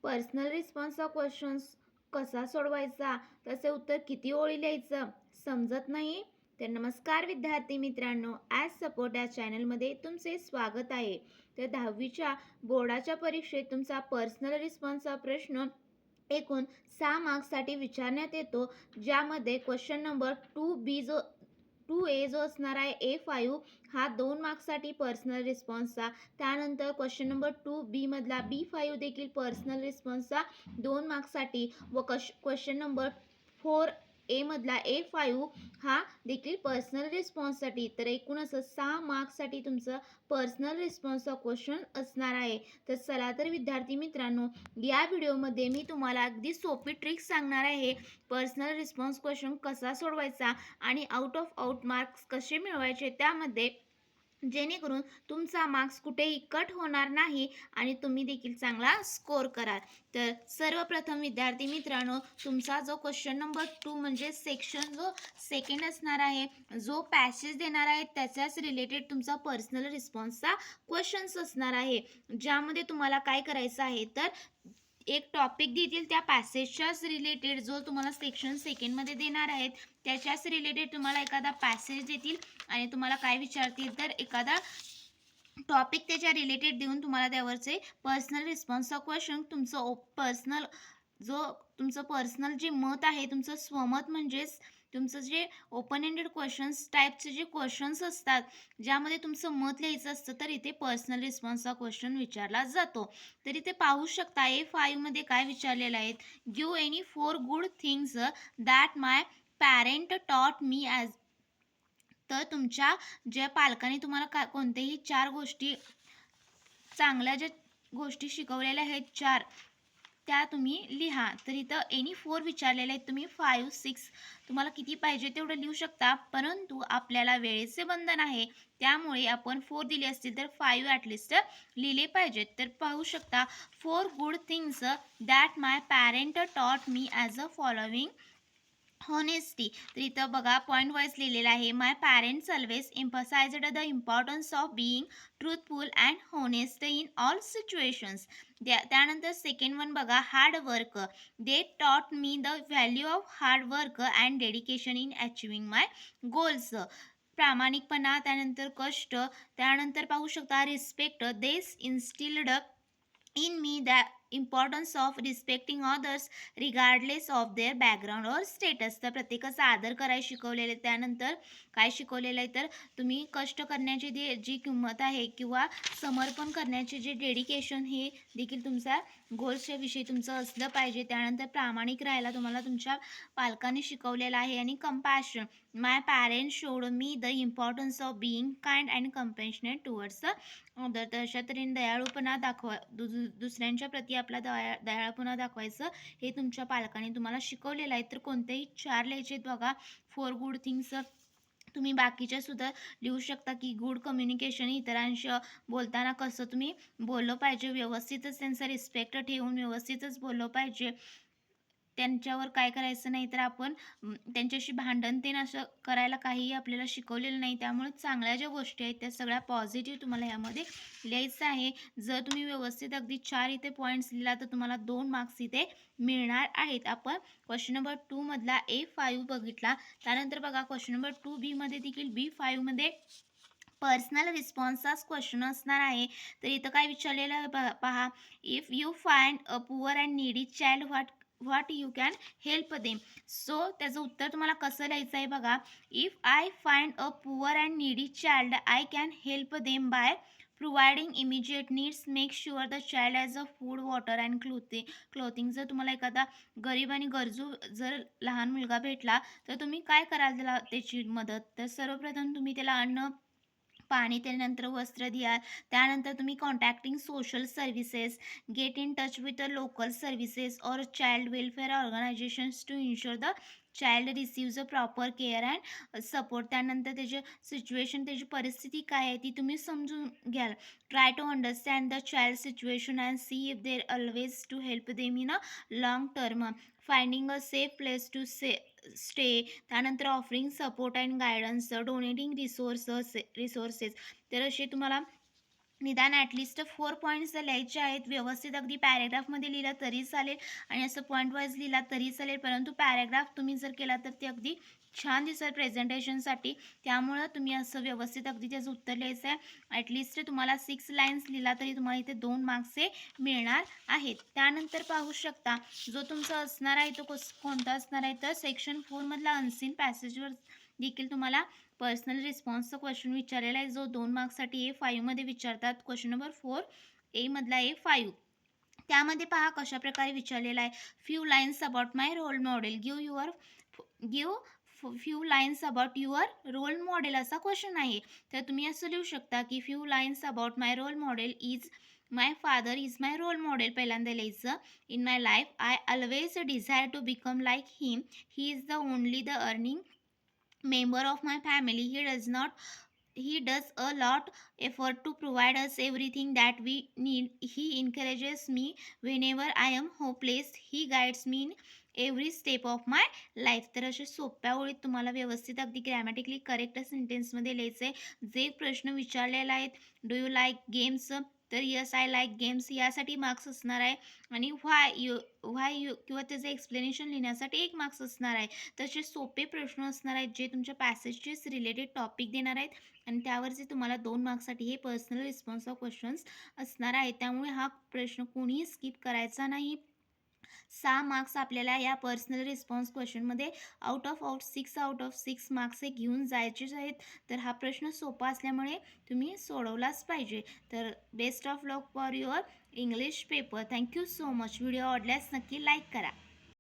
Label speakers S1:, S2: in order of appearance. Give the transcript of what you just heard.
S1: Personal रिस्पॉन्सचा questions कसा सोडवायचा, त्याचे उत्तर किती ओळी लिहायचं समजत नाही? तर नमस्कार विद्यार्थी मित्रांनो, ॲज सपोर्ट या चॅनलमध्ये तुमचे स्वागत आहे. तर 10वीच्या बोर्डाच्या परीक्षेत तुमचा पर्सनल रिस्पॉन्सचा प्रश्न एकूण 6 मार्क्ससाठी विचारण्यात येतो, ज्यामध्ये क्वेश्चन नंबर 2A जो असणार आहे A5 हा 2 मार्क्ससाठी पर्सनल रिस्पॉन्सचा, त्यानंतर क्वेश्चन नंबर 2B मधला B5 देखील पर्सनल रिस्पॉन्सचा 2 मार्क्ससाठी व क्वेश्चन नंबर 4A मधला A5 हा देखील पर्सनल रिस्पॉन्ससाठी. तर एकूण असं 6 मार्क्ससाठी तुमचं पर्सनल रिस्पॉन्सचा क्वेश्चन असणार आहे. तर चला तर विद्यार्थी मित्रांनो, या व्हिडिओमध्ये मी तुम्हाला अगदी सोपी ट्रिक सांगणार आहे. पर्सनल रिस्पॉन्स क्वेश्चन कसा सोडवायचा आणि आउट ऑफ आउट मार्क्स कसे मिळवायचे त्यामध्ये, जेणेकरून तुमचा मार्क्स कुठेही कट होणार नाही आणि तुम्ही देखील चांगला स्कोर कराल. तर सर्वप्रथम विद्यार्थी मित्रांनो, तुमचा जो क्वेश्चन नंबर 2 म्हणजे सेक्शन जो सेकंड असणार आहे, जो पॅसेज देणार आहे त्याच्याच रिलेटेड तुमचा पर्सनल रिस्पॉन्सचा क्वेश्चन्स असणार आहे, ज्यामध्ये तुम्हाला काय करायचं आहे तर एक टॉपिक देतील त्या पॅसेजच्याच रिलेटेड, जो तुम्हाला सेक्शन सेकंडमध्ये देणार आहेत त्याच्याच रिलेटेड तुम्हाला एखादा पॅसेज देतील आणि तुम्हाला काय विचारतील तर एखादा टॉपिक त्याच्या रिलेटेड देऊन तुम्हाला त्यावरचे पर्सनल रिस्पॉन्सचा क्वेश्चन तुमचं तुमचं पर्सनल जे मत आहे, तुमचं स्वमत म्हणजेच तुमचं जे ओपन एंडेड क्वेश्चन्स टाईपचे जे क्वेश्चन्स असतात, ज्यामध्ये तुमचं मत लिहायचं असतं, तर इथे पर्सनल रिस्पॉन्सचा क्वेश्चन विचारला जातो. तर इथे पाहू शकता A5 मध्ये काय विचारलेलं आहे, give any 4 good things that my parent taught me as. तर तुमच्या ज्या पालकांनी तुम्हाला कोणत्याही 4 गोष्टी चांगल्या ज्या गोष्टी शिकवलेल्या आहेत 4, त्या तुम्ही लिहा. तर इथं एनी 4 विचारलेले आहेत, तुम्ही 5, 6 तुम्हाला किती पाहिजे तेवढं लिहू शकता, परंतु आपल्याला वेळेचे बंधन आहे, त्यामुळे आपण 4 दिले असतील तर 5 ॲटलिस्ट लिहिले पाहिजेत. तर पाहू शकता 4 good things that my parent taught me as a following honesty. तर इथं बघा पॉईंट वाईज लिहिलेलं आहे, my parents always emphasized the importance of being truthful and honest in all situations. त्यानंतर सेकंड वन बघा, hard work, they taught me the value of hard work and dedication in achieving my goals. प्रामाणिकपणा, त्यानंतर कष्ट, त्यानंतर पाहू शकता respect, देस इन्स्टिल्ड in me the importance of respecting others regardless of their background or status. तर प्रत्येकाचा आदर करायला शिकवलेले. त्यानंतर काय शिकवलेलं आहे तर तुम्ही कष्ट करण्याची जी किंमत आहे किंवा समर्पण करण्याचे जे डेडिकेशन हे देखील तुमचा गोल्सच्या विषयी तुमचं असलं पाहिजे. त्यानंतर प्रामाणिक राहायला तुम्हाला तुमच्या पालकांनी शिकवलेलं आहे. आणि compassion, my parents showed me the importance of being kind and compassionate towards the. तर अशा तऱ्हेने दयाळूपणा दुसऱ्यांच्या प्रती आपला दयाळूपणा दाखवायचं हे तुमच्या पालकांनी तुम्हाला शिकवलेलं आहे. तर कोणतेही 4 लिहायचे बघा. 4 गुड थिंग्स तुम्ही बाकीच्या सुद्धा लिहू शकता, की गुड कम्युनिकेशन, इतरांशी बोलताना कसं तुम्ही बोललं पाहिजे, व्यवस्थितच त्यांचा रिस्पेक्ट ठेवून व्यवस्थितच बोललं पाहिजे, त्यांच्यावर काय करायचं नाही तर आपण त्यांच्याशी भांडण ते असं करायला काहीही आपल्याला शिकवलेलं नाही. त्यामुळे चांगल्या ज्या गोष्टी आहेत त्या सगळ्या पॉझिटिव्ह तुम्हाला यामध्ये लिहायचं आहे. जर तुम्ही व्यवस्थित अगदी 4 इथे पॉईंट्स लिहिला तर तुम्हाला 2 मार्क्स इथे मिळणार आहेत. आपण क्वेश्चन नंबर 2 मधला A5 बघितला. त्यानंतर बघा क्वेश्चन नंबर 2B मध्ये देखील B5 मध्ये पर्सनल रिस्पॉन्सचाच क्वेश्चन असणार आहे. तर इथं काय विचारलेलं आहे पहा, if you find a poor and needy child what you can help them. So त्याचं उत्तर तुम्हाला कसं लिहायचं आहे बघा, if I find a poor and needy child I can help them by providing immediate needs, make sure the child has a food, water and clothing. जर तुम्हाला एखादा गरीब आणि गरजू जर लहान मुलगा भेटला तर तुम्ही काय कराल त्याची मदत, तर सर्वप्रथम तुम्ही त्याला अन्न, पाणी, त्यानंतर वस्त्र द्या. त्यानंतर तुम्ही contacting social services, get in touch with the local services और child welfare organisations to ensure the child receives a proper care and support. त्यानंतर त्याची सिच्युएशन, त्याची परिस्थिती काय आहे ती तुम्ही समजून घ्याल. Try to understand the child situation and see if there always to help them in a long term. Finding a safe place to stay. त्यानंतर offering support and guidance, donating resources. तर असे तुम्हाला निदान ॲटलिस्ट 4 पॉईंट्स लिहायचे आहेत. व्यवस्थित अगदी पॅरेग्राफमध्ये लिहिलं तरी चालेल आणि असं पॉईंट वाईज लिहिला तरी चालेल, परंतु पॅरेग्राफ तुम्ही जर केला तर ते अगदी छान दिसेल प्रेझेंटेशनसाठी. त्यामुळं तुम्ही असं व्यवस्थित अगदी त्याचं उत्तर लिहायचं आहे. ॲटलिस्ट तुम्हाला 6 लाईन्स लिहिला तरी तुम्हाला इथे 2 मार्क्स हे मिळणार आहेत. त्यानंतर पाहू शकता जो तुमचा असणार आहे तो कोणता असणार आहे, तर सेक्शन 4 मधला अनसीन पॅसेजवर देखील तुम्हाला पर्सनल रिस्पॉन्सचा क्वेश्चन विचारलेला आहे, जो 2 मार्क्ससाठी A5 मध्ये विचारतात. क्वेश्चन नंबर 4 ए मधला A5. त्यामध्ये पहा कशा प्रकारे विचारलेला आहे. Few lines about my role model, give few lines about your role model असा क्वेश्चन आहे. तर तुम्ही असं लिहू शकता की few lines about my role model is my father is my role model. पहिल्यांदा लिहायचं. In my life I always desire to become like him. He is the only the earning member of my family. He does a lot effort to provide us everything that we need. He encourages me whenever I am hopeless. He guides me in every step of my life. तर अशा सोप्या ओळीत तुम्हाला व्यवस्थित अगदी grammatically correct सेंटेन्समध्ये लिहायचं आहे. जे प्रश्न विचारलेला आहेत, डू यू लाईक गेम्स, तर यस आय लाईक गेम्स यासाठी मार्क्स असणार आहे. आणि व्हाय यू किंवा त्याचं एक्सप्लेनेशन लिहिण्यासाठी 1 मार्क्स असणार आहे. तसे सोपे प्रश्न असणार आहेत जे तुमच्या पॅसेजचेच रिलेटेड टॉपिक देणार आहेत आणि त्यावरचे तुम्हाला 2 मार्क्ससाठी हे पर्सनल रिस्पॉन्स ऑफ क्वेश्चन्स असणार आहे. त्यामुळे हा प्रश्न कोणीही स्किप करायचा नाही. 6 मार्क्स आपल्याला या पर्सनल रिस्पॉन्स क्वेश्चनमध्ये आउट ऑफ 6 मार्क्स हे घेऊन जायचेच आहेत. तर हा प्रश्न सोपा असल्यामुळे तुम्ही सोडवलाच पाहिजे. तर best of luck for your English paper. Thank you so much. Video आवडल्यास नक्की लाईक करा.